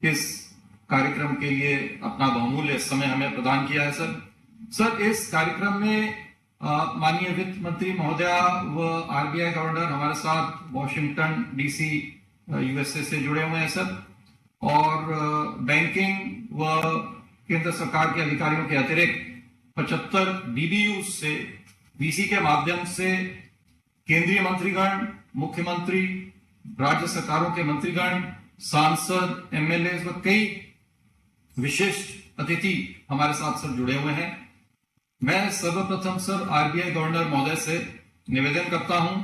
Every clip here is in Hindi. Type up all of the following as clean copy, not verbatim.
इस कार्यक्रम के लिए अपना बहुमूल्य समय हमें प्रदान किया है सर। इस कार्यक्रम में माननीय वित्त मंत्री महोदया व आरबीआई गवर्नर हमारे साथ वॉशिंगटन डीसी यूएसए से जुड़े हुए हैं सर, और बैंकिंग व केंद्र सरकार के अधिकारियों के अतिरिक्त 75 डीबीयू से वीसी के माध्यम से केंद्रीय मंत्रीगण, मुख्यमंत्री, राज्य सरकारों के मंत्रीगण, सांसद, एमएलए व कई विशिष्ट अतिथि हमारे साथ सर जुड़े हुए हैं। मैं सर्वप्रथम सर आरबीआई गवर्नर महोदय से निवेदन करता हूं,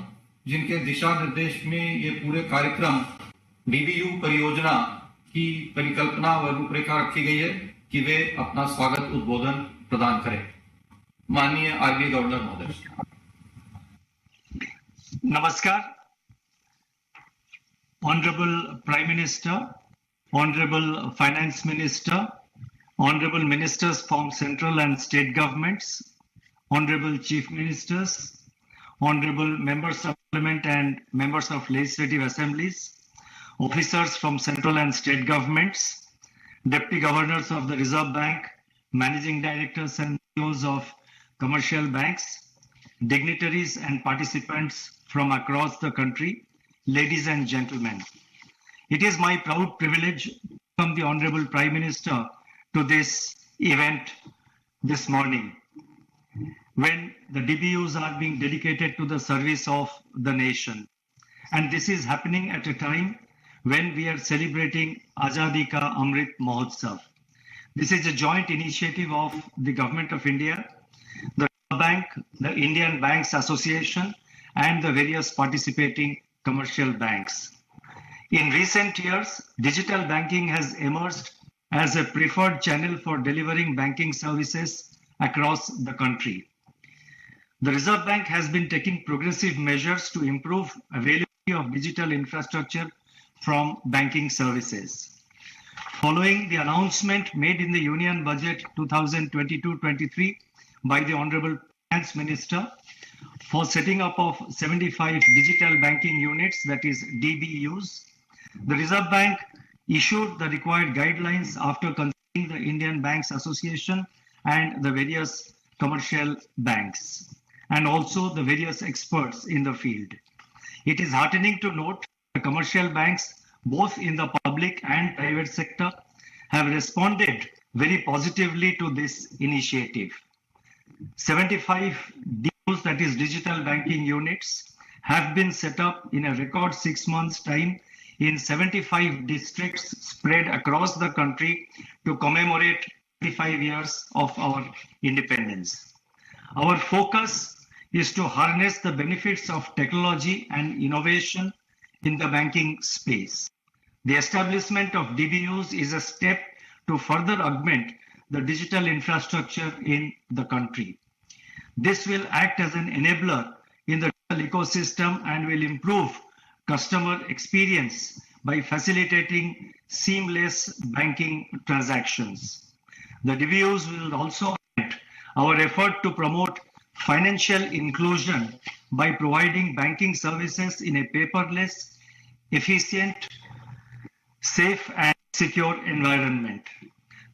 जिनके दिशा निर्देश में ये पूरे कार्यक्रम डीबीयू परियोजना की परिकल्पना व रूपरेखा रखी गई है, कि वे अपना स्वागत उद्बोधन प्रदान करें। माननीय आरबीआई गवर्नर महोदय। Namaskar, Honorable Prime Minister, Honorable Finance Minister, Honorable Ministers from Central and State Governments, Honorable Chief Ministers, Honorable Members of Parliament and Members of Legislative Assemblies, Officers from Central and State Governments, Deputy Governors of the Reserve Bank, Managing Directors and CEOs of commercial banks, dignitaries and participants from across the country, ladies and gentlemen. It is my proud privilege to welcome the Honorable Prime Minister to this event this morning, when the DBUs are being dedicated to the service of the nation. And this is happening at a time when we are celebrating Azadi Ka Amrit Mahotsav. This is a joint initiative of the Government of India, the Bank, the Indian Banks Association, and the various participating commercial banks. In recent years, digital banking has emerged as a preferred channel for delivering banking services across the country. The Reserve Bank has been taking progressive measures to improve availability of digital infrastructure from banking services. Following the announcement made in the Union Budget 2022-23 by the Honorable Finance Minister for setting up of 75 digital banking units, that is DBUs, the Reserve Bank issued the required guidelines after consulting the Indian Banks Association and the various commercial banks, and also the various experts in the field. It is heartening to note the commercial banks, both in the public and private sector, have responded very positively to this initiative. 75 DBUs, that is digital banking units, have been set up in a record 6 months' time in 75 districts spread across the country to commemorate 25 years of our independence. Our focus is to harness the benefits of technology and innovation in the banking space. The establishment of DBUs is a step to further augment the digital infrastructure in the country. This will act as an enabler in the digital ecosystem and will improve customer experience by facilitating seamless banking transactions. The DBUs will also aid our effort to promote financial inclusion by providing banking services in a paperless, efficient, safe and secure environment.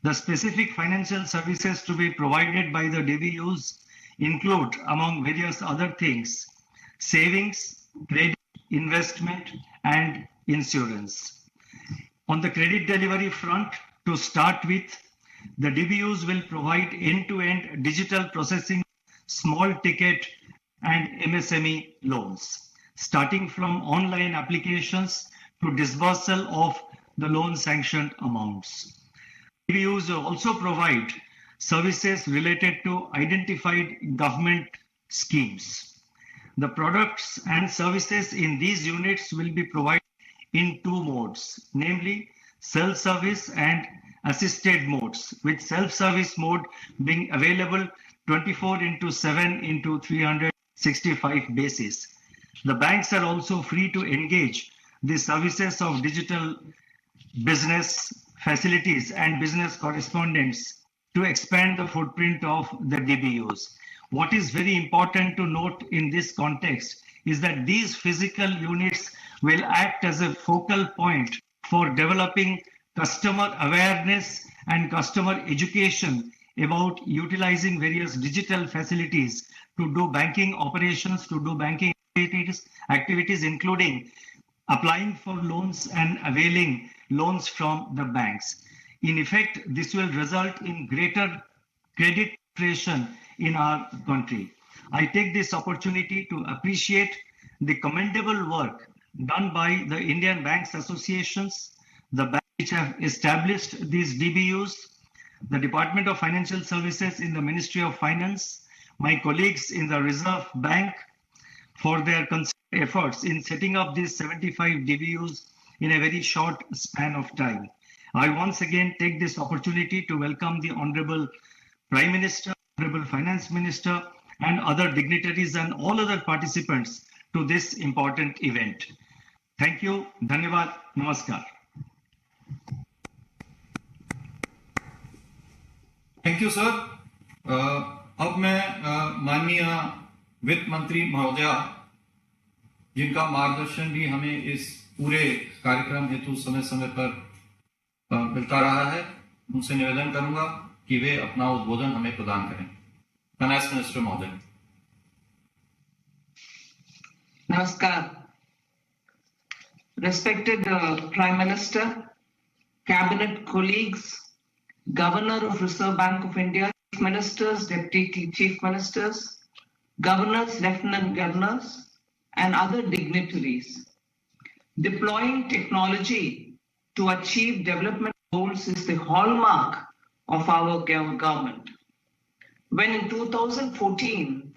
The specific financial services to be provided by the DBUs include, among various other things, savings, credit, investment, and insurance. On the credit delivery front, to start with, the DBUs will provide end-to-end digital processing, small ticket, and MSME loans, starting from online applications to disbursal of the loan sanctioned amounts. DBUs will also provide services related to identified government schemes. The products and services in these units will be provided in two modes, namely self-service and assisted modes, with self-service mode being available 24/7 365 basis. The banks are also free to engage the services of digital business facilities and business correspondents to expand the footprint of the DBUs. What is very important to note in this context is that these physical units will act as a focal point for developing customer awareness and customer education about utilizing various digital facilities to do banking operations, to do banking activities, including applying for loans and availing loans from the banks. In effect, this will result in greater credit penetration in our country. I take this opportunity to appreciate the commendable work done by the Indian Banks Associations, the banks which have established these DBUs, the Department of Financial Services in the Ministry of Finance, my colleagues in the Reserve Bank for their efforts in setting up these 75 DBUs in a very short span of time. I once again take this opportunity to welcome the Honorable Prime Minister, Honorable Finance Minister, and other dignitaries and all other participants to this important event. Thank you. Dhanyavad. Namaskar. Thank you sir. अब मैं माननीय वित्त मंत्री महोदया, जिनका मार्गदर्शन भी हमें इस पूरे कार्यक्रम हेतु समय समय पर मिलता रहा है, उनसे निवेदन करूंगा कि वे अपना उद्बोधन हमें प्रदान करें। फाइनेंस मिनिस्टर महोदय। Namaskar. Respected Prime Minister, Cabinet colleagues, Governor of Reserve Bank of India, Chief Ministers, Deputy Chief Ministers, Governors, Lieutenant Governors, and other dignitaries. Deploying technology to achieve development goals is the hallmark of our government. When in 2014,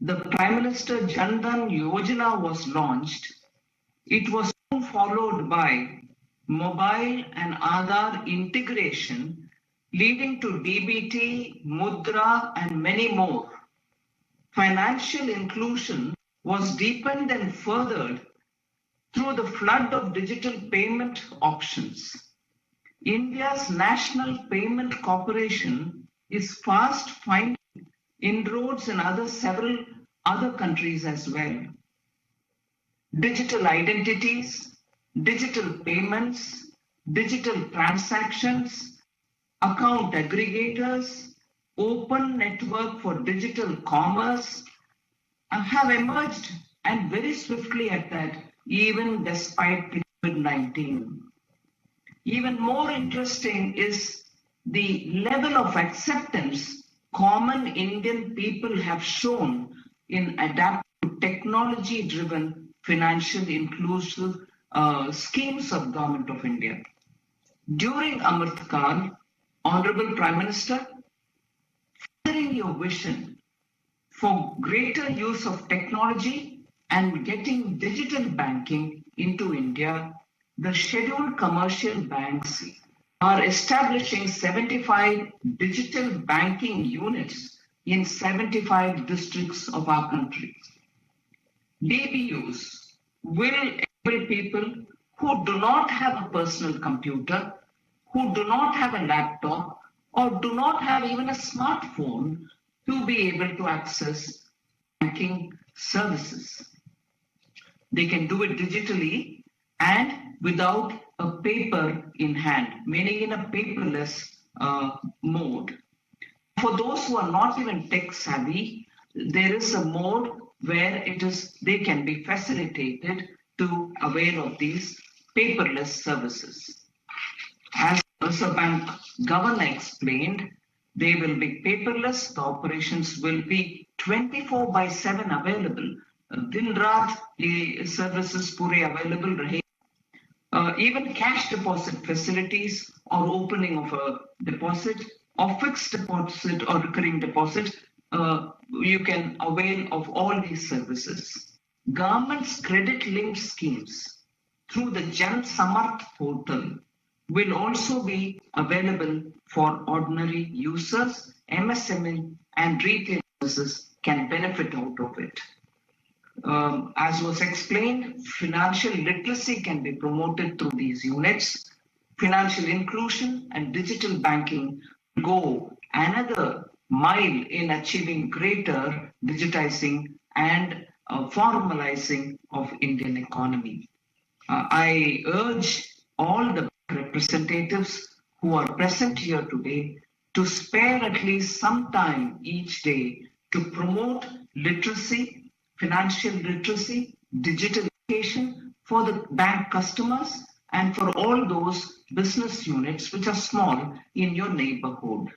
the Prime Minister Jan Dhan Yojana was launched, it was soon followed by mobile and Aadhaar integration, leading to DBT, Mudra, and many more. Financial inclusion was deepened and furthered through the flood of digital payment options. India's National Payment Corporation is fast finding inroads in several other countries as well. Digital identities, digital payments, digital transactions, account aggregators, open network for digital commerce have emerged, and very swiftly at that, even despite COVID-19. Even more interesting is the level of acceptance common Indian people have shown in adapting to technology-driven financial inclusive schemes of Government of India. During Amrit Kaal, Honorable Prime Minister, furthering your vision for greater use of technology and getting digital banking into India, the scheduled commercial banks are establishing 75 digital banking units in 75 districts of our country. DBUs will enable people who do not have a personal computer, who do not have a laptop, or do not have even a smartphone to be able to access banking services. They can do it digitally and without a paper in hand, meaning in a paperless mode. For those who are not even tech savvy, there is a mode where they can be facilitated to avail of these paperless services. As the Reserve Bank Governor explained, they will be paperless. The operations will be 24/7 available. Din Raat the services pure available rahe. Even cash deposit facilities or opening of a deposit or fixed deposit or recurring deposit, you can avail of all these services. Government's credit-linked schemes through the Jan Samarth portal will also be available for ordinary users. MSME and retail businesses can benefit out of it. As was explained, financial literacy can be promoted through these units. Financial inclusion and digital banking go another mile in achieving greater digitizing and formalizing of Indian economy. I urge all the representatives who are present here today to spare at least some time each day to promote literacy, financial literacy, digital education for the bank customers and for all those business units which are small in your neighborhood.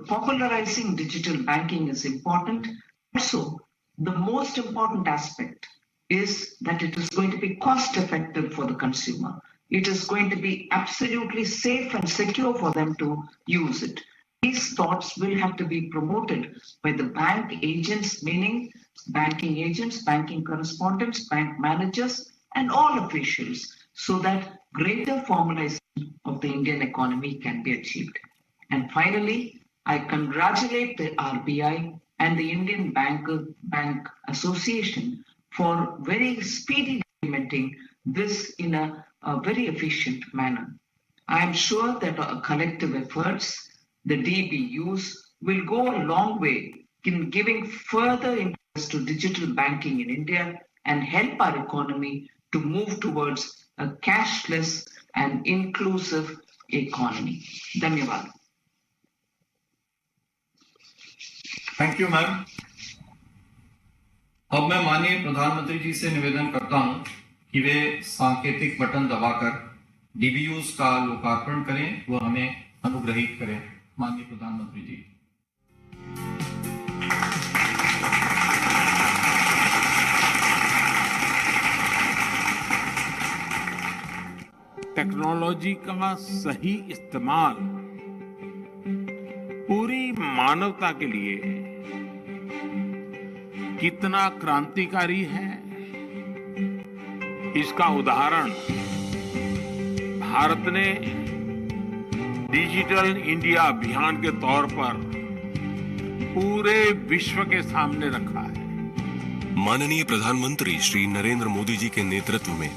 Popularizing digital banking is important. Also, the most important aspect is that it is going to be cost effective for the consumer. It is going to be absolutely safe and secure for them to use it. These thoughts will have to be promoted by the bank agents, meaning banking agents, banking correspondents, bank managers, and all officials, so that greater formalization of the Indian economy can be achieved. And finally, I congratulate the RBI and the Indian Bank Association for very speedily implementing this in a very efficient manner. I am sure that our collective efforts, the DBUs, will go a long way in giving further impetus to digital banking in India and help our economy to move towards a cashless and inclusive economy. Dhanyavad. Thank you ma'am. अब मैं माननीय प्रधानमंत्री जी से निवेदन करता हूं कि वे सांकेतिक बटन दबाकर डीबीयूज का लोकार्पण करें व हमें अनुग्रहित करें। माननीय प्रधानमंत्री जी। टेक्नोलॉजी का सही इस्तेमाल पूरी मानवता के लिए कितना क्रांतिकारी है, इसका उदाहरण भारत ने डिजिटल इंडिया अभियान के तौर पर पूरे विश्व के सामने रखा है। माननीय प्रधानमंत्री श्री नरेंद्र मोदी जी के नेतृत्व में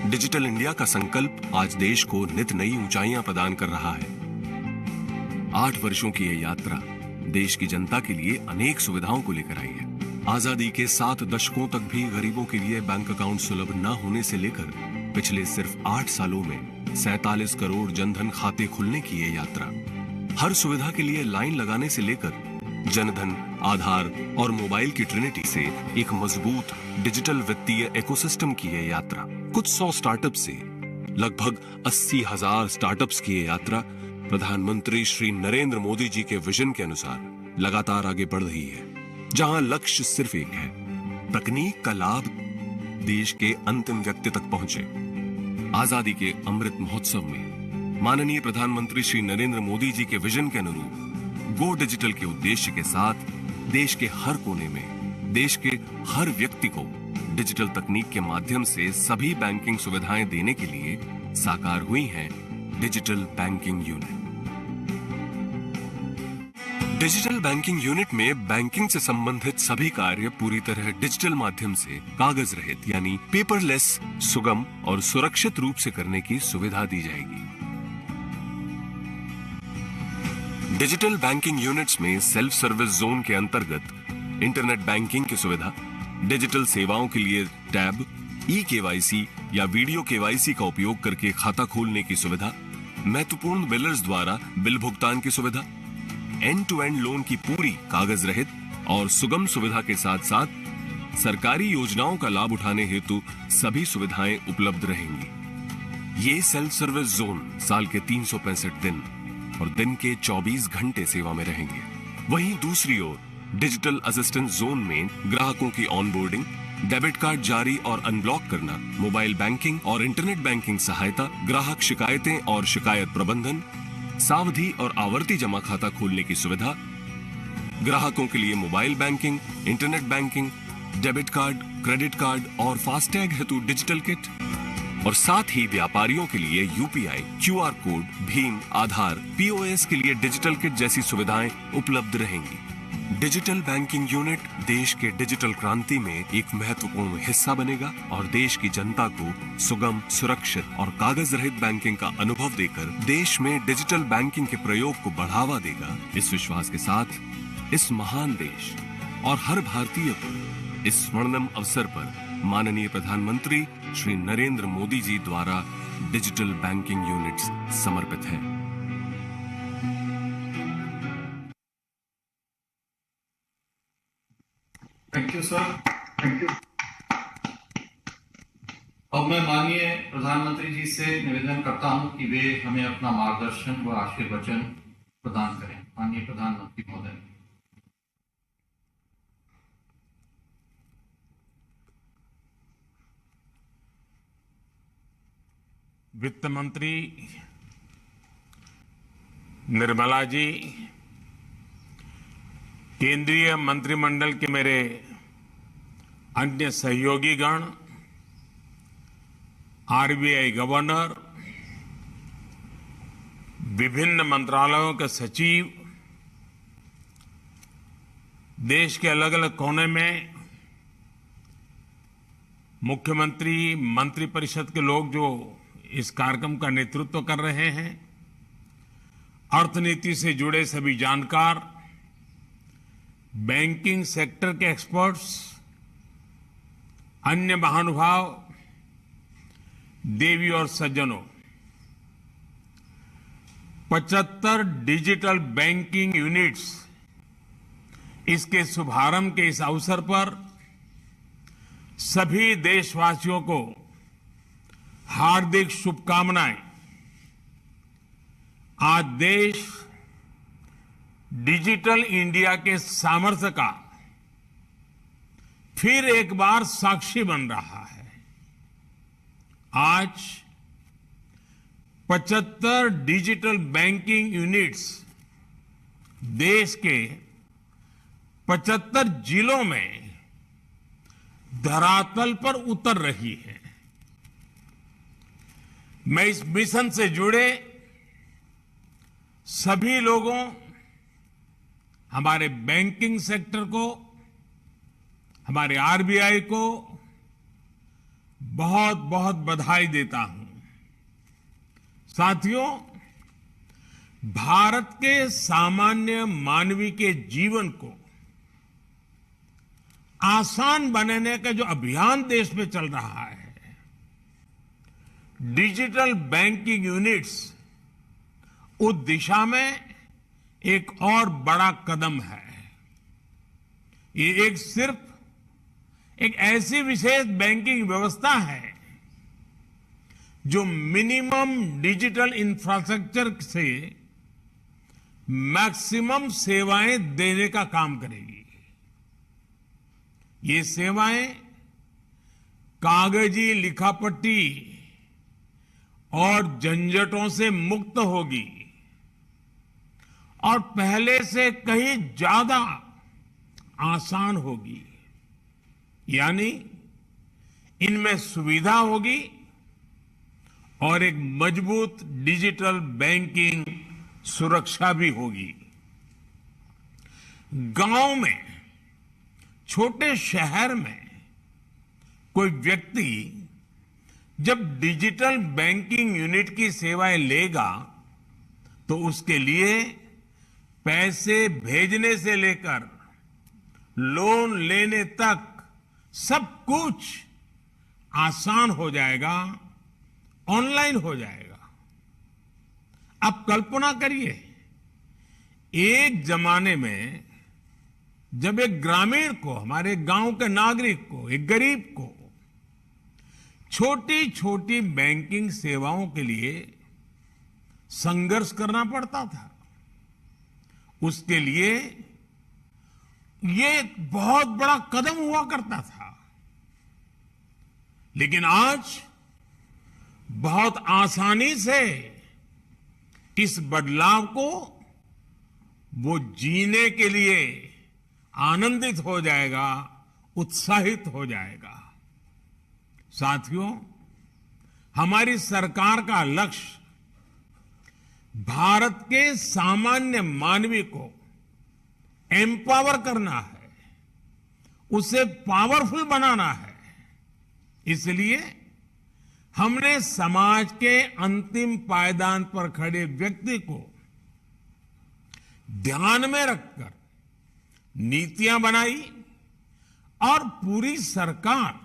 डिजिटल इंडिया का संकल्प आज देश को नित नई ऊंचाइयां प्रदान कर रहा है। 8 वर्षों की यह यात्रा देश की जनता के लिए अनेक सुविधाओं को लेकर आई है। आजादी के 7 दशकों तक भी गरीबों के लिए बैंक अकाउंट सुलभ न होने से लेकर पिछले सिर्फ 8 सालों में 47 करोड़ जनधन खाते खुलने की ये यात्रा, हर सुविधा के लिए लाइन लगाने से लेकर जनधन, आधार और मोबाइल की ट्रिनिटी से एक मजबूत डिजिटल वित्तीय इकोसिस्टम की ये यात्रा, कुछ 100 स्टार्टअप से लगभग 80,000 स्टार्टअप्स की ये यात्रा प्रधानमंत्री श्री नरेंद्र मोदी जी के विजन के अनुसार लगातार आगे बढ़ रही है, जहां लक्ष्य सिर्फ एक है, तकनीक का लाभ देश के अंतिम व्यक्ति तक पहुंचे। आजादी के अमृत महोत्सव में माननीय प्रधानमंत्री श्री नरेंद्र मोदी जी के विजन के अनुरूप गो डिजिटल के उद्देश्य के साथ देश के हर कोने में देश के हर व्यक्ति को डिजिटल तकनीक के माध्यम से सभी बैंकिंग सुविधाएं देने के लिए साकार हुई है digital banking unit. Digital banking unit में बैंकिंग से संबंधित सभी कार्य पूरी तरह डिजिटल माध्यम से कागज रहित यानी पेपरलेस, सुगम और सुरक्षित रूप से करने की सुविधा दी जाएगी। डिजिटल बैंकिंग यूनिट्स में सेल्फ सर्विस जोन के अंतर्गत इंटरनेट बैंकिंग की सुविधा, डिजिटल सेवाओं के लिए टैब, ई-केवाईसी या वीडियो केवाईसी का उपयोग करके खाता खोलने की सुविधा, महत्वपूर्ण बिलर्स द्वारा बिल भुगतान की सुविधा, एंड टू एंड लोन की पूरी कागज रहित और सुगम सुविधा के साथ साथ सरकारी योजनाओं का लाभ उठाने हेतु सभी सुविधाएं उपलब्ध रहेंगी। ये सेल्फ सर्विस जोन साल के 365 दिन और दिन के 24 घंटे सेवा में रहेंगे। वहीं दूसरी ओर डिजिटल असिस्टेंस जोन में ग्राहकों की ऑनबोर्डिंग, डेबिट कार्ड जारी और अनब्लॉक करना, मोबाइल बैंकिंग और इंटरनेट बैंकिंग सहायता, ग्राहक शिकायतें और शिकायत प्रबंधन, सावधि और आवर्ती जमा खाता खोलने की सुविधा, ग्राहकों के लिए mobile banking, internet banking, debit card, credit card और फास्टैग हेतु डिजिटल किट, और साथ ही व्यापारियों के लिए यूपीआई, क्यूआर कोड, भीम, आधार, पीओएस के लिए डिजिटल किट जैसी सुविधाएं उपलब्ध रहेंगी। डिजिटल बैंकिंग यूनिट देश के डिजिटल क्रांति में एक महत्वपूर्ण हिस्सा बनेगा और देश की जनता को सुगम, सुरक्षित और कागज रहित बैंकिंग का अनुभव देकर देश में डिजिटल बैंकिंग के प्रयोग को बढ़ावा देगा। इस विश्वास के साथ इस महान देश और हर भारतीय को इस स्वर्णिम अवसर पर माननीय प्रधानमंत्री श्री नरेंद्र मोदी जी द्वारा डिजिटल बैंकिंग यूनिट्स समर्पित है। Thank you sir, thank you. अब मैं माननीय प्रधानमंत्री जी से निवेदन करता हूं कि वे हमें अपना मार्गदर्शन व आशीर्वचन प्रदान करें। माननीय प्रधानमंत्री महोदय। वित्त मंत्री निर्मला जी, केंद्रीय मंत्रिमंडल के मेरे अन्य सहयोगी गण, आरबीआई गवर्नर, विभिन्न मंत्रालयों के सचिव, देश के अलग अलग कोने में मुख्यमंत्री, मंत्रिपरिषद के लोग जो इस कार्यक्रम का नेतृत्व कर रहे हैं, अर्थनीति से जुड़े सभी जानकार, बैंकिंग सेक्टर के एक्सपर्ट्स, अन्य महानुभाव, देवी और सज्जनों, 75 डिजिटल बैंकिंग यूनिट्स, इसके शुभारंभ के इस अवसर पर सभी देशवासियों को हार्दिक शुभकामनाएं। आज देश डिजिटल इंडिया के सामर्थ्य का फिर एक बार साक्षी बन रहा है। आज 75 डिजिटल बैंकिंग यूनिट्स देश के 75 जिलों में धरातल पर उतर रही है। मैं इस मिशन से जुड़े सभी लोगों, हमारे बैंकिंग सेक्टर को, हमारे आरबीआई को बहुत बहुत बधाई देता हूं। साथियों, भारत के सामान्य मानवी के जीवन को आसान बनाने का जो अभियान देश में चल रहा है, डिजिटल बैंकिंग यूनिट्स उस दिशा में एक और बड़ा कदम है। ये सिर्फ एक ऐसी विशेष बैंकिंग व्यवस्था है जो मिनिमम डिजिटल इंफ्रास्ट्रक्चर से मैक्सिमम सेवाएं देने का काम करेगी। ये सेवाएं कागजी लिखापट्टी और झंझटों से मुक्त होगी और पहले से कहीं ज्यादा आसान होगी। यानी इनमें सुविधा होगी और एक मजबूत डिजिटल बैंकिंग सुरक्षा भी होगी। गांव में, छोटे शहर में कोई व्यक्ति जब डिजिटल बैंकिंग यूनिट की सेवाएं लेगा तो उसके लिए पैसे भेजने से लेकर लोन लेने तक सब कुछ आसान हो जाएगा, ऑनलाइन हो जाएगा। आप कल्पना करिए, एक जमाने में जब एक ग्रामीण को, हमारे गांव के नागरिक को, एक गरीब को छोटी छोटी बैंकिंग सेवाओं के लिए संघर्ष करना पड़ता था, उसके लिए ये बहुत बड़ा कदम हुआ करता था। लेकिन आज बहुत आसानी से इस बदलाव को वो जीने के लिए आनंदित हो जाएगा, उत्साहित हो जाएगा। साथियों, हमारी सरकार का लक्ष्य भारत के सामान्य मानवी को एम्पावर करना है, उसे पावरफुल बनाना है। इसलिए हमने समाज के अंतिम पायदान पर खड़े व्यक्ति को ध्यान में रखकर नीतियां बनाई और पूरी सरकार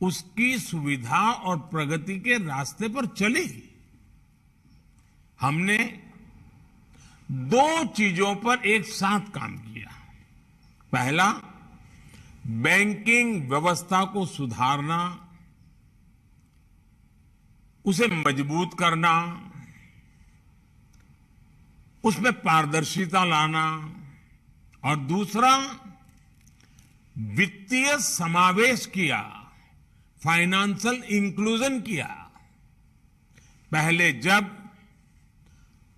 उसकी सुविधा और प्रगति के रास्ते पर चली। हमने दो चीजों पर एक साथ काम किया। पहला, बैंकिंग व्यवस्था को सुधारना, उसे मजबूत करना, उसमें पारदर्शिता लाना, और दूसरा, वित्तीय समावेश किया, फाइनेंशियल इंक्लूजन किया। पहले जब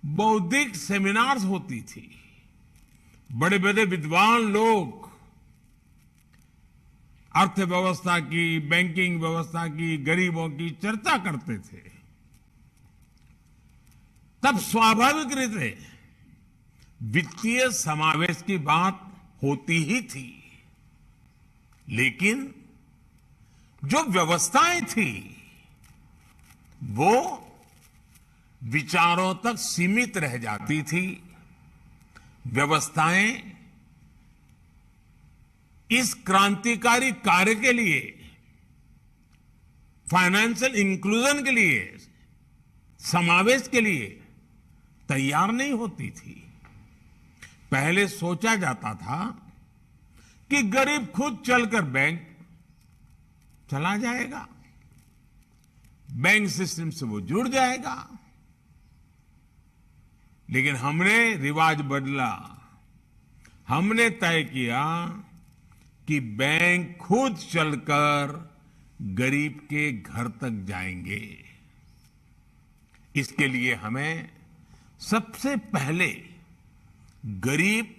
बौद्धिक सेमिनार्स होती थी, बड़े बड़े विद्वान लोग अर्थव्यवस्था की, बैंकिंग व्यवस्था की, गरीबों की चर्चा करते थे, तब स्वाभाविक रीते वित्तीय समावेश की बात होती ही थी। लेकिन जो व्यवस्थाएं थी वो विचारों तक सीमित रह जाती थी। व्यवस्थाएं इस क्रांतिकारी कार्य के लिए, फाइनेंशियल इंक्लूजन के लिए, समावेश के लिए तैयार नहीं होती थी। पहले सोचा जाता था कि गरीब खुद चलकर बैंक चला जाएगा, बैंक सिस्टम से वो जुड़ जाएगा। लेकिन हमने रिवाज बदला। हमने तय किया कि बैंक खुद चलकर गरीब के घर तक जाएंगे। इसके लिए हमें सबसे पहले गरीब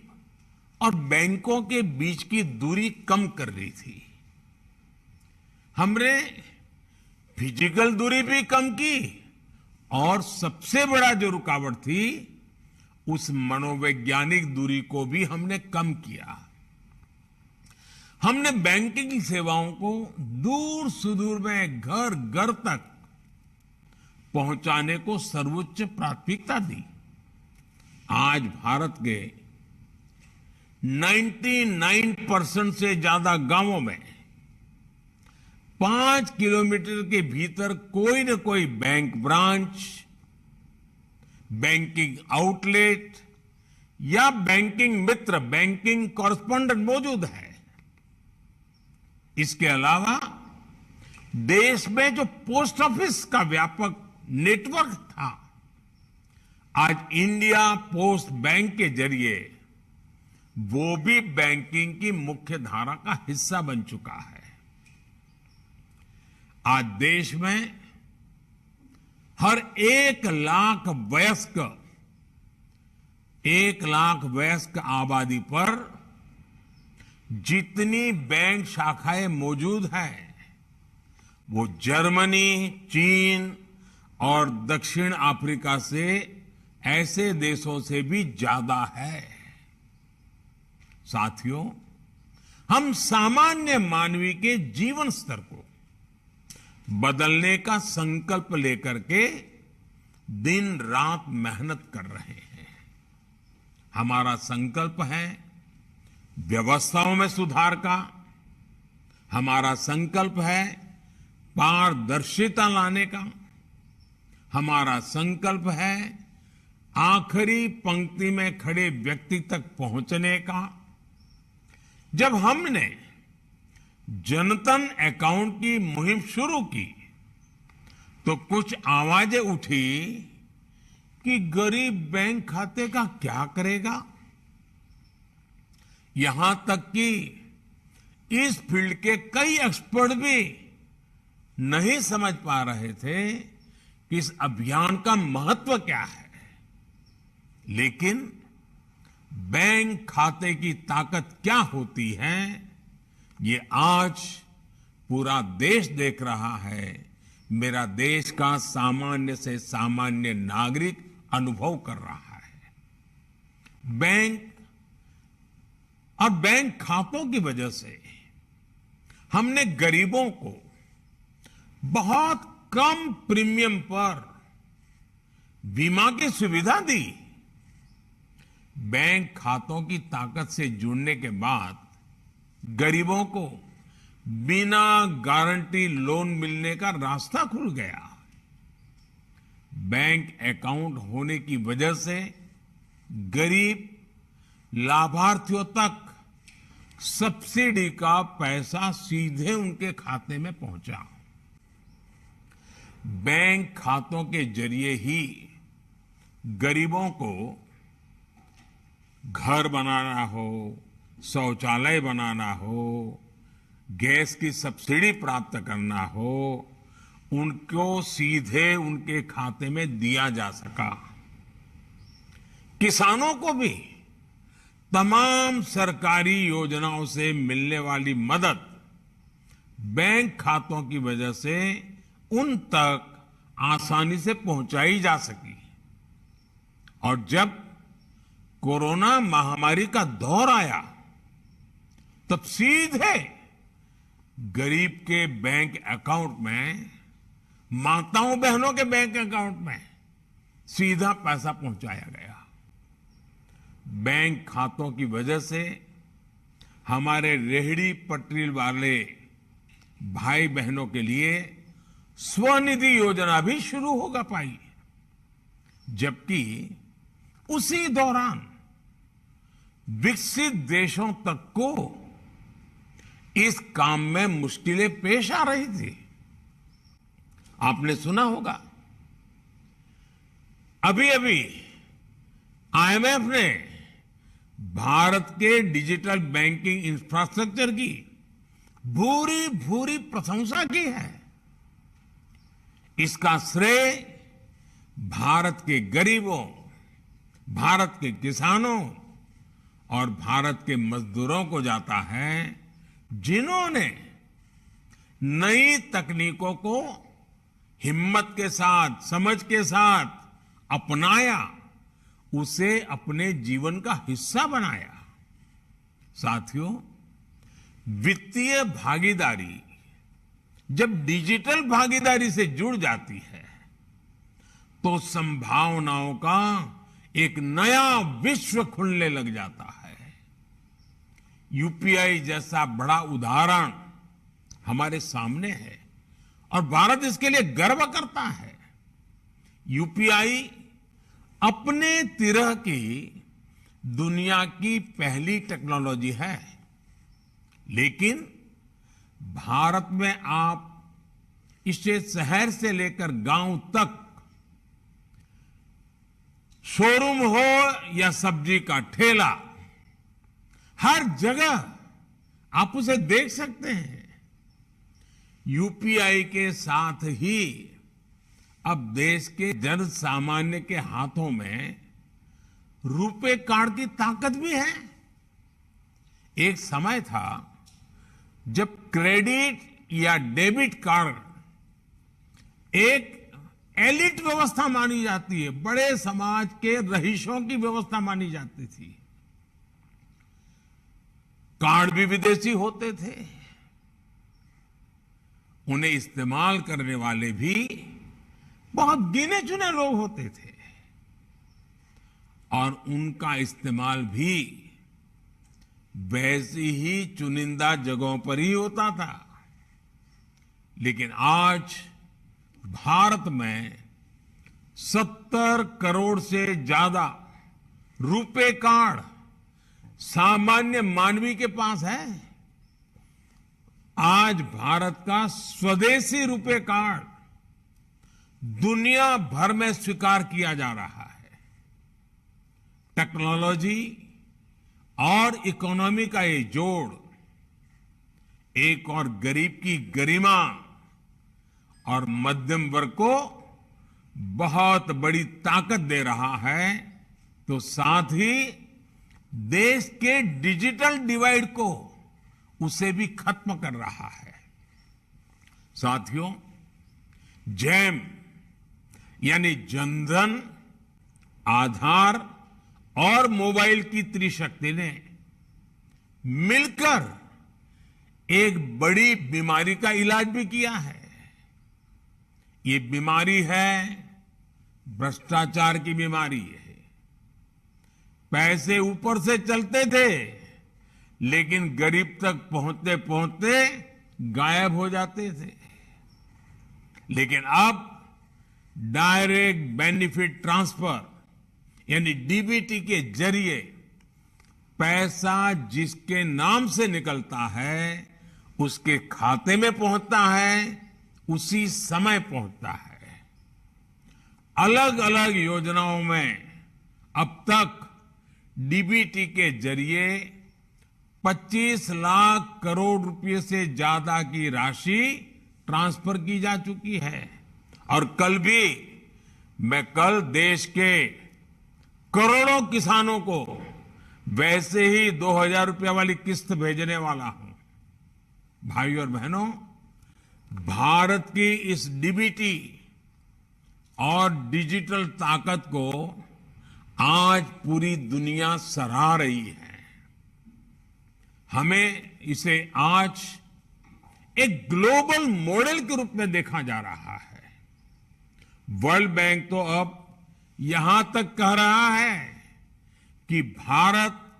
और बैंकों के बीच की दूरी कम करनी थी। हमने फिजिकल दूरी भी कम की, और सबसे बड़ा जो रुकावट थी, उस मनोवैज्ञानिक दूरी को भी हमने कम किया। हमने बैंकिंग सेवाओं को दूर सुदूर में, घर घर तक पहुंचाने को सर्वोच्च प्राथमिकता दी। आज भारत के 99% से ज्यादा गांवों में 5 किलोमीटर के भीतर कोई न कोई बैंक ब्रांच, बैंकिंग आउटलेट या बैंकिंग मित्र, बैंकिंग कॉरेस्पॉन्डेंट मौजूद है। इसके अलावा देश में जो पोस्ट ऑफिस का व्यापक नेटवर्क था, आज इंडिया पोस्ट बैंक के जरिए वो भी बैंकिंग की मुख्य धारा का हिस्सा बन चुका है। आज देश में हर 1 लाख वयस्क आबादी पर जितनी बैंक शाखाएं मौजूद हैं, वो जर्मनी, चीन और दक्षिण अफ्रीका से ऐसे देशों से भी ज्यादा है। साथियों, हम सामान्य मानवी के जीवन स्तर को बदलने का संकल्प लेकर के दिन रात मेहनत कर रहे हैं। हमारा संकल्प है व्यवस्थाओं में सुधार का, हमारा संकल्प है पारदर्शिता लाने का, हमारा संकल्प है आखिरी पंक्ति में खड़े व्यक्ति तक पहुंचने का। जब हमने जनधन अकाउंट की मुहिम शुरू की तो कुछ आवाजें उठी कि गरीब बैंक खाते का क्या करेगा। यहां तक कि इस फील्ड के कई एक्सपर्ट भी नहीं समझ पा रहे थे कि इस अभियान का महत्व क्या है। लेकिन बैंक खाते की ताकत क्या होती है, ये आज पूरा देश देख रहा है। मेरा देश का सामान्य से सामान्य नागरिक अनुभव कर रहा है। बैंक और बैंक खातों की वजह से हमने गरीबों को बहुत कम प्रीमियम पर बीमा की सुविधा दी। बैंक खातों की ताकत से जुड़ने के बाद गरीबों को बिना गारंटी लोन मिलने का रास्ता खुल गया। बैंक अकाउंट होने की वजह से गरीब लाभार्थियों तक सब्सिडी का पैसा सीधे उनके खाते में पहुंचा। बैंक खातों के जरिए ही गरीबों को घर बनाना हो, शौचालय बनाना हो, गैस की सब्सिडी प्राप्त करना हो, उनको सीधे उनके खाते में दिया जा सका। किसानों को भी तमाम सरकारी योजनाओं से मिलने वाली मदद बैंक खातों की वजह से उन तक आसानी से पहुंचाई जा सकी। और जब कोरोना महामारी का दौर आया तब सीधे गरीब के बैंक अकाउंट में, माताओं बहनों के बैंक अकाउंट में सीधा पैसा पहुंचाया गया। बैंक खातों की वजह से हमारे रेहड़ी पटरी वाले भाई बहनों के लिए स्वनिधि योजना भी शुरू होगा पाई। जबकि उसी दौरान विकसित देशों तक को इस काम में मुश्किलें पेश आ रही थी। आपने सुना होगा, अभी अभी आईएमएफ ने भारत के डिजिटल बैंकिंग इंफ्रास्ट्रक्चर की भूरी भूरी प्रशंसा की है। इसका श्रेय भारत के गरीबों, भारत के किसानों और भारत के मजदूरों को जाता है, जिन्होंने नई तकनीकों को हिम्मत के साथ, समझ के साथ अपनाया, उसे अपने जीवन का हिस्सा बनाया। साथियों, वित्तीय भागीदारी जब डिजिटल भागीदारी से जुड़ जाती है तो संभावनाओं का एक नया विश्व खुलने लग जाता है। यूपीआई जैसा बड़ा उदाहरण हमारे सामने है और भारत इसके लिए गर्व करता है। यूपीआई अपने तरह की दुनिया की पहली टेक्नोलॉजी है, लेकिन भारत में आप इसे शहर से लेकर गांव तक, शोरूम हो या सब्जी का ठेला, हर जगह आप उसे देख सकते हैं। यूपीआई के साथ ही अब देश के जन सामान्य के हाथों में रुपे कार्ड की ताकत भी है। एक समय था जब क्रेडिट या डेबिट कार्ड एक एलिट व्यवस्था मानी जाती है, बड़े समाज के रईसों की व्यवस्था मानी जाती थी। कार्ड भी विदेशी होते थे, उन्हें इस्तेमाल करने वाले भी बहुत गिने चुने लोग होते थे और उनका इस्तेमाल भी वैसी ही चुनिंदा जगहों पर ही होता था। लेकिन आज भारत में 70 करोड़ से ज्यादा रुपे कार्ड सामान्य मानवी के पास है। आज भारत का स्वदेशी रुपे कार्ड दुनिया भर में स्वीकार किया जा रहा है। टेक्नोलॉजी और इकोनॉमी का ये जोड़ एक और गरीब की गरिमा और मध्यम वर्ग को बहुत बड़ी ताकत दे रहा है, तो साथ ही देश के डिजिटल डिवाइड को, उसे भी खत्म कर रहा है। साथियों, जैम यानी जनधन, आधार और मोबाइल की त्रिशक्ति ने मिलकर एक बड़ी बीमारी का इलाज भी किया है। ये बीमारी है भ्रष्टाचार की बीमारी है। पैसे ऊपर से चलते थे, लेकिन गरीब तक पहुंचते पहुंचते गायब हो जाते थे। लेकिन अब डायरेक्ट बेनिफिट ट्रांसफर यानी डीबीटी के जरिए पैसा जिसके नाम से निकलता है उसके खाते में पहुंचता है, उसी समय पहुंचता है। अलग अलग योजनाओं में अब तक डीबीटी के जरिए 25 लाख करोड़ रुपए से ज्यादा की राशि ट्रांसफर की जा चुकी है। और कल भी मैं देश के करोड़ों किसानों को वैसे ही 2,000 रुपए वाली किस्त भेजने वाला हूं। भाइयों और बहनों, भारत की इस डीबीटी और डिजिटल ताकत को आज पूरी दुनिया सराह रही है। हमें इसे आज एक ग्लोबल मॉडल के रूप में देखा जा रहा है। वर्ल्ड बैंक तो अब यहां तक कह रहा है कि भारत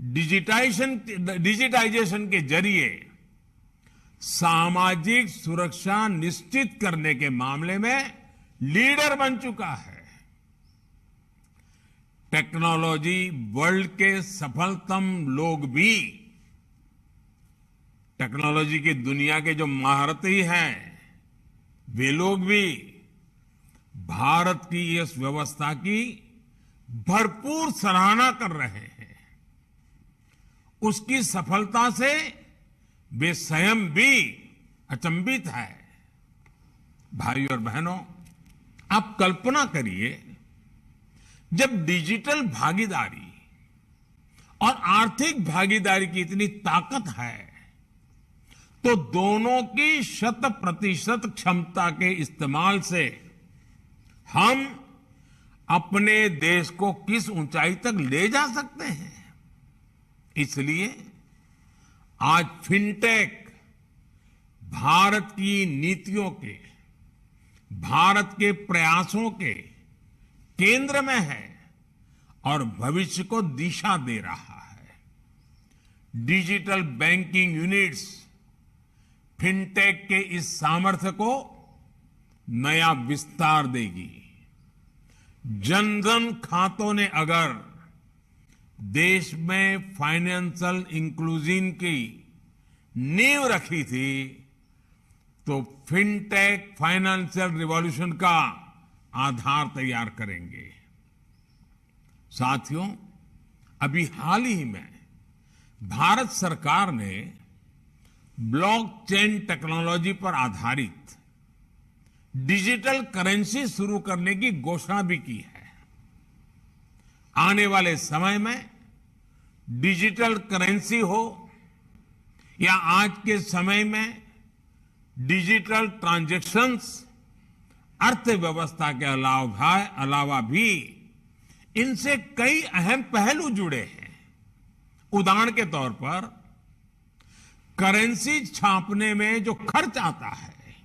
डिजिटाइजेशन के जरिए सामाजिक सुरक्षा निश्चित करने के मामले में लीडर बन चुका है। टेक्नोलॉजी वर्ल्ड के सफलतम लोग भी, टेक्नोलॉजी की दुनिया के जो महारथी हैं, वे लोग भी भारत की इस व्यवस्था की भरपूर सराहना कर रहे हैं। उसकी सफलता से वे स्वयं भी अचंभित है। भाइयों और बहनों, आप कल्पना करिए, जब डिजिटल भागीदारी और आर्थिक भागीदारी की इतनी ताकत है, तो दोनों की 100% क्षमता के इस्तेमाल से हम अपने देश को किस ऊंचाई तक ले जा सकते हैं। इसलिए आज फिनटेक भारत की नीतियों के, भारत के प्रयासों के केंद्र में है और भविष्य को दिशा दे रहा है। डिजिटल बैंकिंग यूनिट्स फिनटेक के इस सामर्थ्य को नया विस्तार देगी। जनधन खातों ने अगर देश में फाइनेंशियल इंक्लूजन की नींव रखी थी, तो फिनटेक फाइनेंशियल रिवॉल्यूशन का आधार तैयार करेंगे। साथियों, अभी हाल ही में भारत सरकार ने ब्लॉकचेन टेक्नोलॉजी पर आधारित डिजिटल करेंसी शुरू करने की घोषणा भी की है। आने वाले समय में डिजिटल करेंसी हो या आज के समय में डिजिटल ट्रांजैक्शंस अर्थव्यवस्था के अलावा भी इनसे कई अहम पहलू जुड़े हैं। उदाहरण के तौर पर करेंसी छापने में जो खर्च आता है,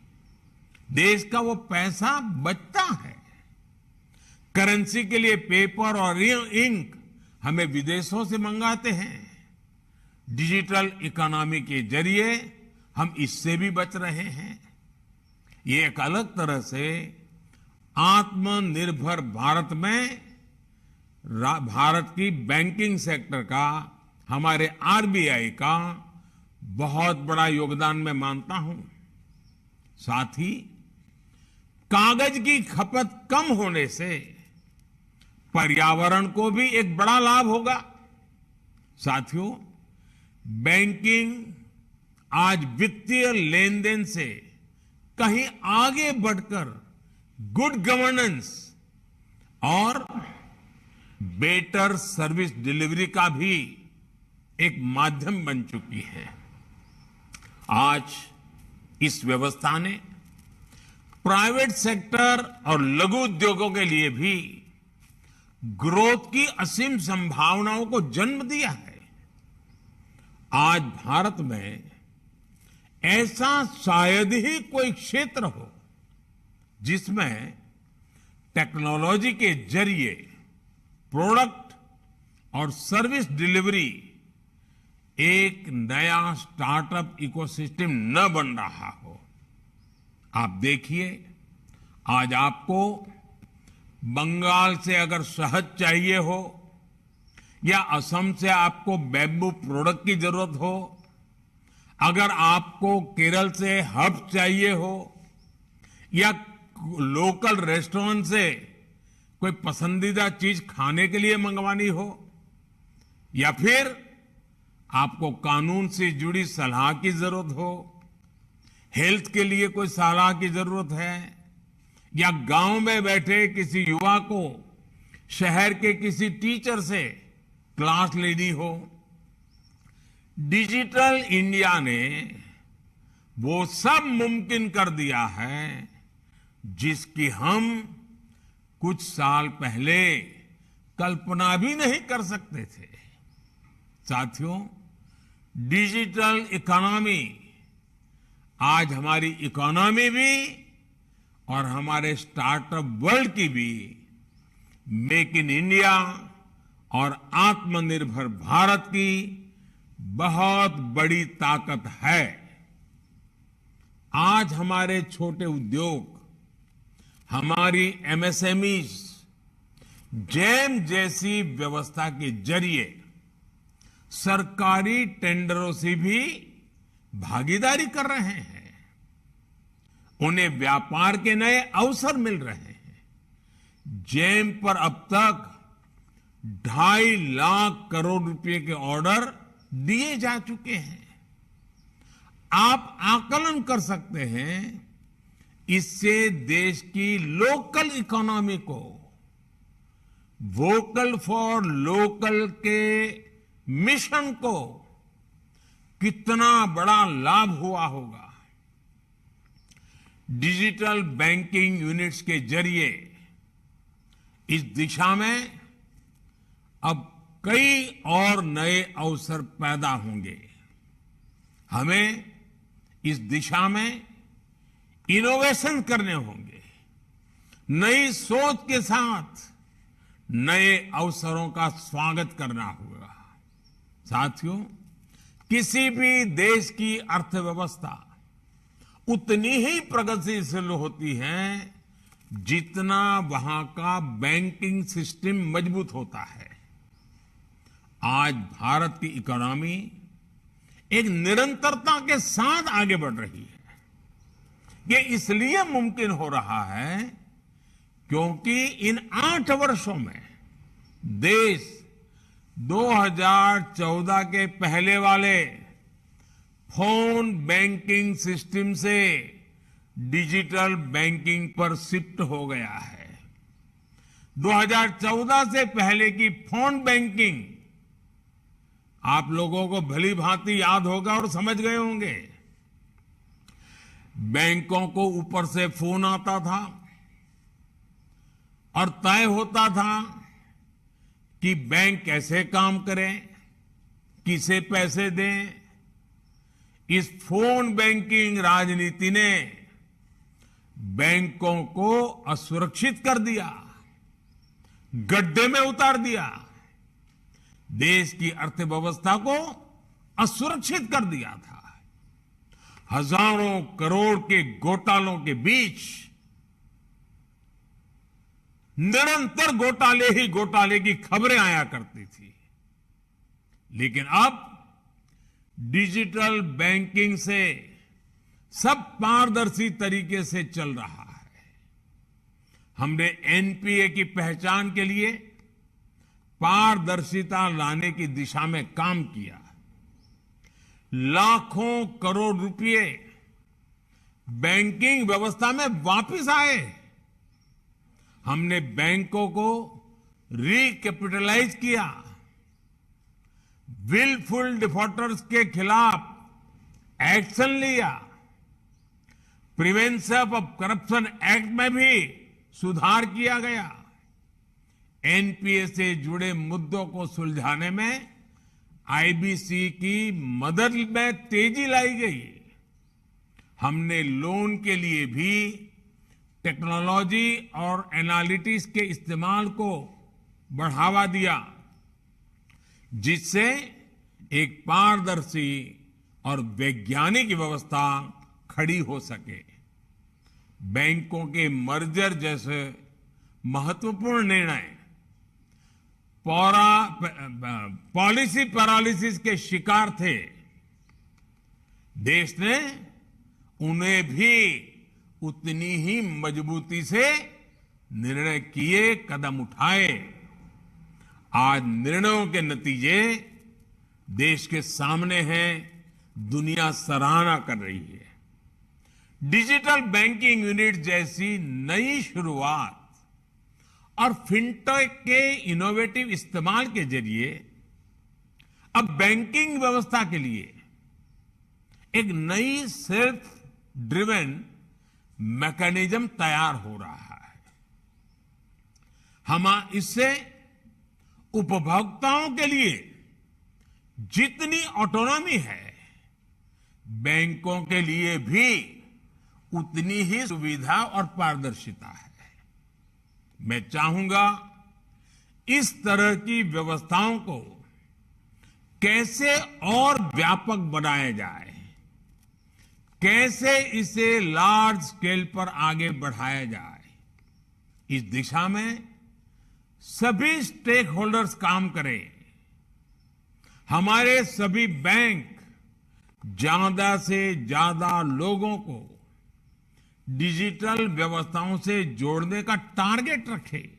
देश का वो पैसा बचता है। करेंसी के लिए पेपर और इंक हमें विदेशों से मंगाते हैं। डिजिटल इकोनॉमी के जरिए हम इससे भी बच रहे हैं। ये एक अलग तरह से आत्मनिर्भर भारत में भारत की बैंकिंग सेक्टर का, हमारे आरबीआई का बहुत बड़ा योगदान मैं मानता हूं। साथ ही कागज की खपत कम होने से पर्यावरण को भी एक बड़ा लाभ होगा। साथियों, बैंकिंग आज वित्तीय लेन देन से कहीं आगे बढ़कर गुड गवर्नेंस और बेटर सर्विस डिलीवरी का भी एक माध्यम बन चुकी है। आज इस व्यवस्था ने प्राइवेट सेक्टर और लघु उद्योगों के लिए भी ग्रोथ की असीम संभावनाओं को जन्म दिया है। आज भारत में ऐसा शायद ही कोई क्षेत्र हो जिसमें टेक्नोलॉजी के जरिए प्रोडक्ट और सर्विस डिलीवरी एक नया स्टार्टअप इकोसिस्टम न बन रहा हो। आप देखिए, आज आपको बंगाल से अगर शहद चाहिए हो या असम से आपको बैम्बू प्रोडक्ट की जरूरत हो, अगर आपको केरल से हर्ब चाहिए हो या लोकल रेस्टोरेंट से कोई पसंदीदा चीज खाने के लिए मंगवानी हो, या फिर आपको कानून से जुड़ी सलाह की जरूरत हो, हेल्थ के लिए कोई सलाह की जरूरत है, या गांव में बैठे किसी युवा को शहर के किसी टीचर से क्लास लेनी हो, डिजिटल इंडिया ने वो सब मुमकिन कर दिया है जिसकी हम कुछ साल पहले कल्पना भी नहीं कर सकते थे। साथियों, डिजिटल इकोनॉमी आज हमारी इकोनॉमी भी और हमारे स्टार्टअप वर्ल्ड की भी मेक इन इंडिया और आत्मनिर्भर भारत की बहुत बड़ी ताकत है। आज हमारे छोटे उद्योग, हमारी एमएसएमईज जैम जैसी व्यवस्था के जरिए सरकारी टेंडरों से भी भागीदारी कर रहे हैं। उन्हें व्यापार के नए अवसर मिल रहे हैं। जैम पर अब तक 2.5 लाख करोड़ रुपए के ऑर्डर दिए जा चुके हैं। आप आकलन कर सकते हैं, इससे देश की लोकल इकोनॉमी को वोकल फॉर लोकल के मिशन को कितना बड़ा लाभ हुआ होगा। डिजिटल बैंकिंग यूनिट्स के जरिए इस दिशा में अब कई और नए अवसर पैदा होंगे। हमें इस दिशा में इनोवेशन करने होंगे। नई सोच के साथ नए अवसरों का स्वागत करना होगा। साथियों, किसी भी देश की अर्थव्यवस्था उतनी ही प्रगतिशील होती है जितना वहां का बैंकिंग सिस्टम मजबूत होता है। आज भारत की इकोनॉमी एक निरंतरता के साथ आगे बढ़ रही है। ये इसलिए मुमकिन हो रहा है क्योंकि इन 8 वर्षों में देश 2014 के पहले वाले फोन बैंकिंग सिस्टम से डिजिटल बैंकिंग पर शिफ्ट हो गया है। 2014 से पहले की फोन बैंकिंग आप लोगों को भली भांति याद होगा और समझ गए होंगे। बैंकों को ऊपर से फोन आता था और तय होता था कि बैंक कैसे काम करे, किसे पैसे दें। इस फोन बैंकिंग राजनीति ने बैंकों को असुरक्षित कर दिया, गड्ढे में उतार दिया, देश की अर्थव्यवस्था को असुरक्षित कर दिया था। हजारों करोड़ के घोटालों के बीच निरंतर घोटाले ही घोटाले की खबरें आया करती थी। लेकिन अब डिजिटल बैंकिंग से सब पारदर्शी तरीके से चल रहा है। हमने एनपीए की पहचान के लिए पारदर्शिता लाने की दिशा में काम किया। लाखों करोड़ रुपए बैंकिंग व्यवस्था में वापस आए। हमने बैंकों को रिकैपिटलाइज किया। विलफुल डिफॉल्टर्स के खिलाफ एक्शन लिया। प्रिवेंशन ऑफ करप्शन एक्ट में भी सुधार किया गया। एनपीए से जुड़े मुद्दों को सुलझाने में आईबीसी की मदद में तेजी लाई गई। हमने लोन के लिए भी टेक्नोलॉजी और एनालिटिक्स के इस्तेमाल को बढ़ावा दिया, जिससे एक पारदर्शी और वैज्ञानिक व्यवस्था खड़ी हो सके। बैंकों के मर्जर जैसे महत्वपूर्ण निर्णय पॉलिसी पैरालिसिस के शिकार थे। देश ने उन्हें भी उतनी ही मजबूती से निर्णय किए, कदम उठाए। आज निर्णयों के नतीजे देश के सामने हैं, दुनिया सराहना कर रही है। डिजिटल बैंकिंग यूनिट जैसी नई शुरुआत और फिनटेक के इनोवेटिव इस्तेमाल के जरिए अब बैंकिंग व्यवस्था के लिए एक नई सेल्फ ड्रिवन मैकेनिज्म तैयार हो रहा है। हम इससे उपभोक्ताओं के लिए जितनी ऑटोनॉमी है, बैंकों के लिए भी उतनी ही सुविधा और पारदर्शिता है। मैं चाहूंगा इस तरह की व्यवस्थाओं को कैसे और व्यापक बनाया जाए, कैसे इसे लार्ज स्केल पर आगे बढ़ाया जाए। इस दिशा में सभी स्टेक होल्डर्स काम करें। हमारे सभी बैंक ज्यादा से ज्यादा लोगों को डिजिटल व्यवस्थाओं से जोड़ने का टारगेट रखें।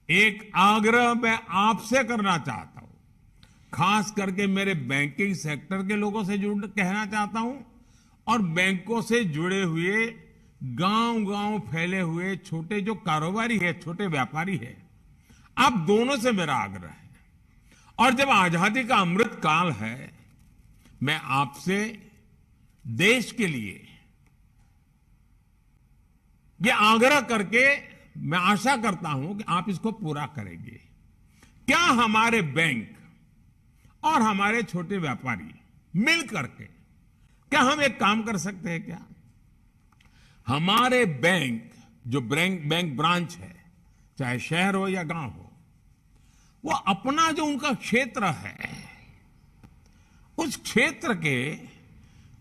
एक आग्रह मैं आपसे करना चाहता हूं, खास करके मेरे बैंकिंग सेक्टर के लोगों से कहना चाहता हूं और बैंकों से जुड़े हुए गांव-गांव फैले हुए छोटे जो कारोबारी है, छोटे व्यापारी है, आप दोनों से मेरा आग्रह है। और जब आजादी का अमृत काल है, मैं आपसे देश के लिए ये आग्रह करके मैं आशा करता हूं कि आप इसको पूरा करेंगे। क्या हमारे बैंक और हमारे छोटे व्यापारी मिल करके क्या हम एक काम कर सकते हैं? क्या हमारे बैंक जो बैंक ब्रांच है, चाहे शहर हो या गांव हो, वो अपना जो उनका क्षेत्र है, उस क्षेत्र के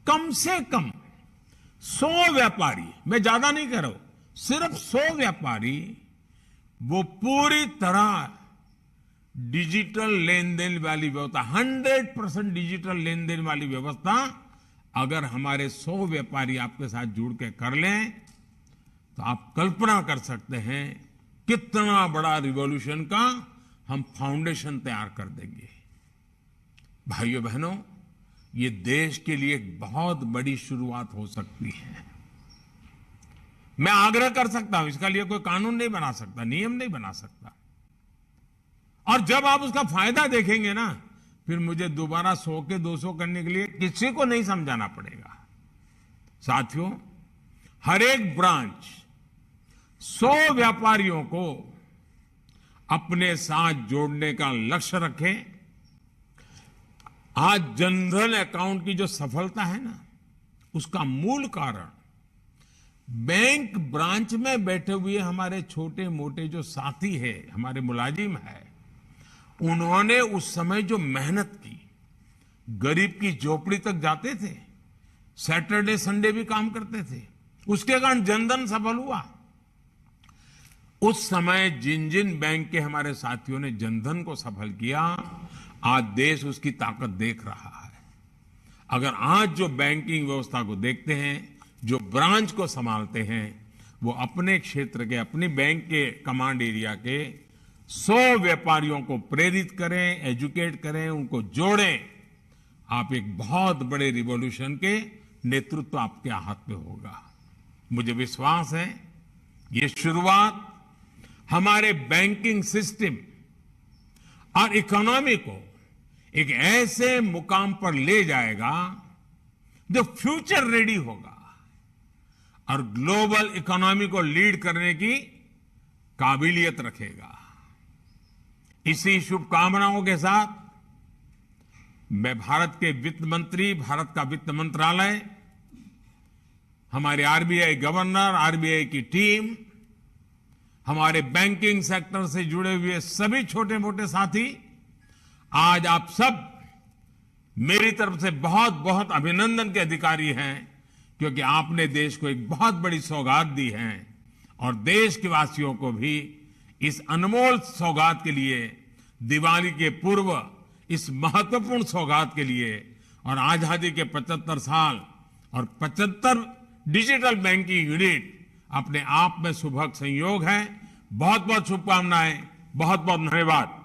कम से कम 100 व्यापारी, मैं ज्यादा नहीं कह रहा हूं, सिर्फ 100 व्यापारी वो पूरी तरह डिजिटल लेन देन वाली व्यवस्था, 100% डिजिटल लेन देन वाली व्यवस्था अगर हमारे 100 व्यापारी आपके साथ जुड़ के कर लें, तो आप कल्पना कर सकते हैं कितना बड़ा रिवॉल्यूशन का हम फाउंडेशन तैयार कर देंगे। भाइयों बहनों, ये देश के लिए एक बहुत बड़ी शुरुआत हो सकती है। मैं आग्रह कर सकता हूं, इसका लिए कोई कानून नहीं बना सकता, नियम नहीं बना सकता। और जब आप उसका फायदा देखेंगे ना, फिर मुझे दोबारा 100 के 200 करने के लिए किसी को नहीं समझाना पड़ेगा। साथियों, हर एक ब्रांच 100 व्यापारियों को अपने साथ जोड़ने का लक्ष्य रखे। आज जनरल अकाउंट की जो सफलता है ना, उसका मूल कारण बैंक ब्रांच में बैठे हुए हमारे छोटे मोटे जो साथी है, हमारे मुलाजिम है, उन्होंने उस समय जो मेहनत की, गरीब की झोपड़ी तक जाते थे, सैटरडे संडे भी काम करते थे, उसके कारण जनधन सफल हुआ। उस समय जिन जिन बैंक के हमारे साथियों ने जनधन को सफल किया, आज देश उसकी ताकत देख रहा है। अगर आज जो बैंकिंग व्यवस्था को देखते हैं, जो ब्रांच को संभालते हैं, वो अपने क्षेत्र के, अपनी बैंक के कमांड एरिया के 100 व्यापारियों को प्रेरित करें, एजुकेट करें, उनको जोड़ें, आप एक बहुत बड़े रिवॉल्यूशन के नेतृत्व आपके हाथ में होगा। मुझे विश्वास है ये शुरुआत हमारे बैंकिंग सिस्टम और इकोनॉमी को एक ऐसे मुकाम पर ले जाएगा जो फ्यूचर रेडी होगा और ग्लोबल इकोनॉमी को लीड करने की काबिलियत रखेगा। इसी शुभकामनाओं के साथ मैं भारत के वित्त मंत्री, भारत का वित्त मंत्रालय, हमारे आरबीआई गवर्नर, आरबीआई की टीम, हमारे बैंकिंग सेक्टर से जुड़े हुए सभी छोटे मोटे साथी, आज आप सब मेरी तरफ से बहुत बहुत अभिनंदन के अधिकारी हैं, क्योंकि आपने देश को एक बहुत बड़ी सौगात दी है और देश के वासियों को भी इस अनमोल सौगात के लिए, दिवाली के पूर्व इस महत्वपूर्ण सौगात के लिए और आजादी के 75 साल और 75 डिजिटल बैंकिंग यूनिट अपने आप में सुभग संयोग है। बहुत बहुत शुभकामनाएं, बहुत बहुत धन्यवाद।